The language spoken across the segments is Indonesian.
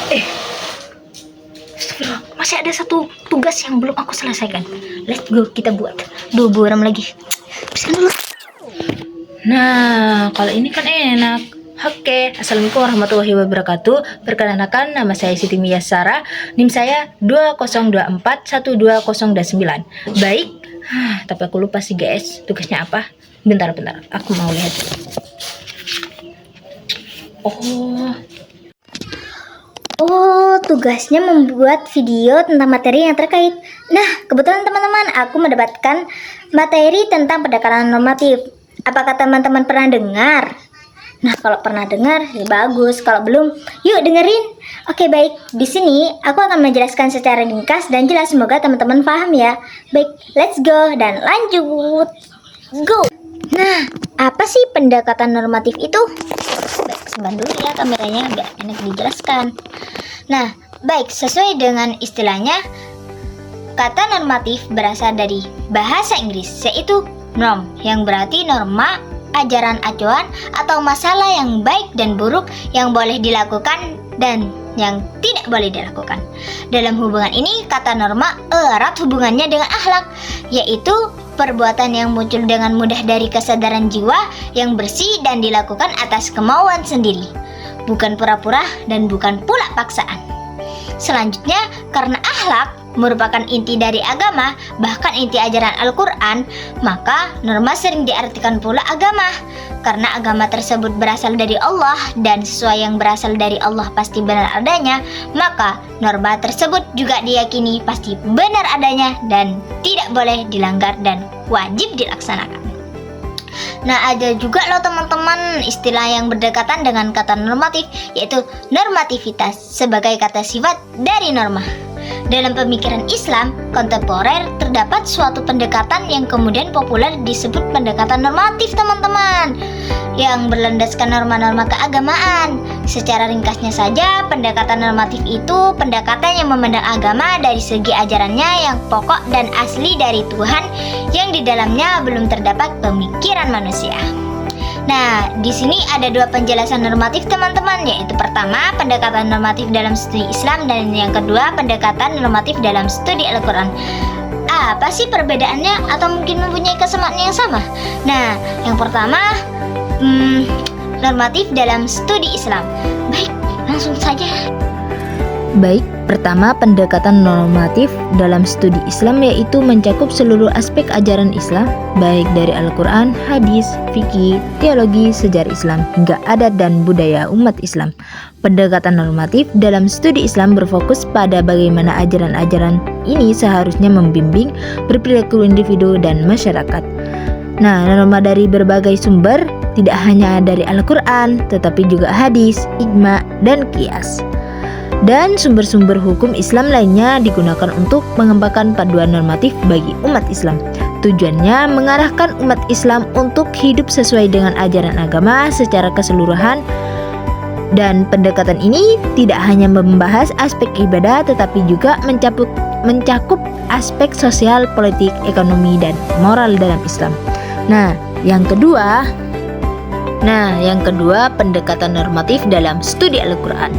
Eh, masih ada satu tugas yang belum aku selesaikan. Let's go, kita buat. Duh, buram lagi. Habiskan dulu. Nah, kalau ini kan enak. Oke, assalamualaikum warahmatullahi wabarakatuh. Perkenalkan, nama saya Siti Miyasara. NIM saya 20241209. Baik. Tapi aku lupa sih guys, tugasnya apa? Bentar, aku mau lihat. Oh, tugasnya membuat video tentang materi yang terkait. Nah, kebetulan teman-teman, aku mendapatkan materi tentang pendekatan normatif. Apakah teman-teman pernah dengar? Nah, kalau pernah dengar, ya bagus. Kalau belum, yuk dengerin. Oke, baik. Di sini aku akan menjelaskan secara ringkas dan jelas. Semoga teman-teman paham ya. Baik, let's go dan lanjut. Go. Nah, apa sih pendekatan normatif itu? Baik, simpan dulu ya kameranya biar enak dijelaskan. Nah, baik, sesuai dengan istilahnya, kata normatif berasal dari bahasa Inggris, yaitu norm, yang berarti norma, ajaran acuan, atau masalah yang baik dan buruk yang boleh dilakukan dan yang tidak boleh dilakukan. Dalam hubungan ini, kata norma erat hubungannya dengan akhlak, yaitu perbuatan yang muncul dengan mudah dari kesadaran jiwa yang bersih dan dilakukan atas kemauan sendiri, bukan pura-pura dan bukan pula paksaan. Selanjutnya, karena akhlak merupakan inti dari agama, bahkan inti ajaran Al-Quran, maka norma sering diartikan pula agama. Karena agama tersebut berasal dari Allah dan sesuai yang berasal dari Allah pasti benar adanya, maka norma tersebut juga diyakini pasti benar adanya dan tidak boleh dilanggar dan wajib dilaksanakan. Nah, ada juga loh teman-teman istilah yang berdekatan dengan kata normatif, yaitu normativitas sebagai kata sifat dari norma. Dalam pemikiran Islam kontemporer terdapat suatu pendekatan yang kemudian populer disebut pendekatan normatif teman-teman, yang berlandaskan norma-norma keagamaan. Secara ringkasnya saja, pendekatan normatif itu pendekatan yang memandang agama dari segi ajarannya yang pokok dan asli dari Tuhan, yang di dalamnya belum terdapat pemikiran manusia. Nah, di sini ada dua penjelasan normatif teman-teman, yaitu pertama, pendekatan normatif dalam studi Islam, dan yang kedua, pendekatan normatif dalam studi Al-Quran. Apa sih perbedaannya atau mungkin mempunyai kesamaan yang sama? Nah, yang pertama, normatif dalam studi Islam. Baik, langsung saja. Baik, pertama pendekatan normatif dalam studi Islam yaitu mencakup seluruh aspek ajaran Islam, baik dari Al-Quran, hadis, fikih, teologi, sejarah Islam, hingga adat dan budaya umat Islam. Pendekatan normatif dalam studi Islam berfokus pada bagaimana ajaran-ajaran ini seharusnya membimbing perilaku individu dan masyarakat. Nah, norma dari berbagai sumber, tidak hanya dari Al-Quran, tetapi juga hadis, ijma, dan qiyas. Dan sumber-sumber hukum Islam lainnya digunakan untuk mengembangkan panduan normatif bagi umat Islam. Tujuannya mengarahkan umat Islam untuk hidup sesuai dengan ajaran agama secara keseluruhan. Dan pendekatan ini tidak hanya membahas aspek ibadah, tetapi juga mencakup aspek sosial, politik, ekonomi, dan moral dalam Islam. Nah, yang kedua, pendekatan normatif dalam studi Al-Quran.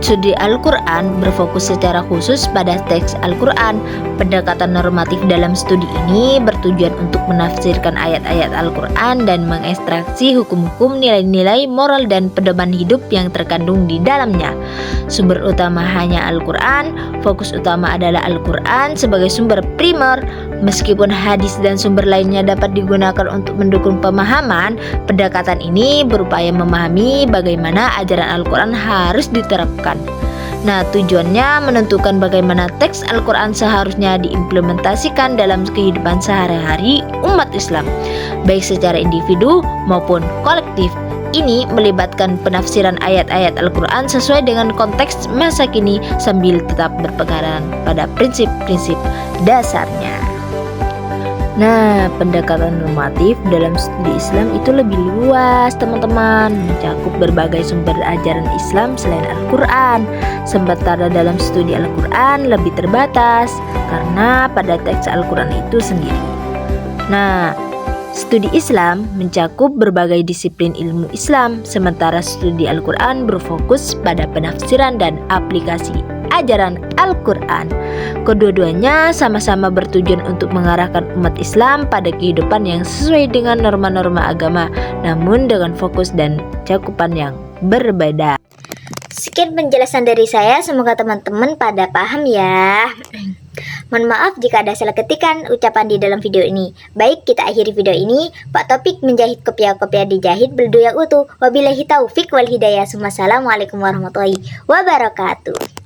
Studi Al-Quran berfokus secara khusus pada teks Al-Quran. Pendekatan normatif dalam studi ini bertujuan untuk menafsirkan ayat-ayat Al-Quran dan mengekstraksi hukum-hukum, nilai-nilai moral dan pedoman hidup yang terkandung di dalamnya. Sumber utama hanya Al-Quran, fokus utama adalah Al-Quran sebagai sumber primer. Meskipun hadis dan sumber lainnya dapat digunakan untuk mendukung pemahaman, pendekatan ini berupaya memahami bagaimana ajaran Al-Quran harus diterapkan. Nah, tujuannya menentukan bagaimana teks Al-Quran seharusnya diimplementasikan dalam kehidupan sehari-hari umat Islam, baik secara individu maupun kolektif. Ini melibatkan penafsiran ayat-ayat Al-Quran sesuai dengan konteks masa kini sambil tetap berpegangan pada prinsip-prinsip dasarnya. Nah, pendekatan normatif dalam studi Islam itu lebih luas teman-teman, mencakup berbagai sumber ajaran Islam selain Al-Quran. Sementara dalam studi Al-Quran lebih terbatas karena pada teks Al-Quran itu sendiri. Nah, Studi Islam mencakup berbagai disiplin ilmu Islam, sementara studi Al-Quran berfokus pada penafsiran dan aplikasi ajaran Al-Quran. Kedua-duanya sama-sama bertujuan untuk mengarahkan umat Islam pada kehidupan yang sesuai dengan norma-norma agama, namun dengan fokus dan cakupan yang berbeda. Sekian penjelasan dari saya, semoga teman-teman pada paham ya. Mohon maaf jika ada salah ketikan ucapan di dalam video ini. Baik, kita akhiri video ini. Pak Topik menjahit kopiah-kopiah dijahit berdoa utuh. Wabillahi taufik wal hidayah. Wassalamualaikum warahmatullahi wabarakatuh.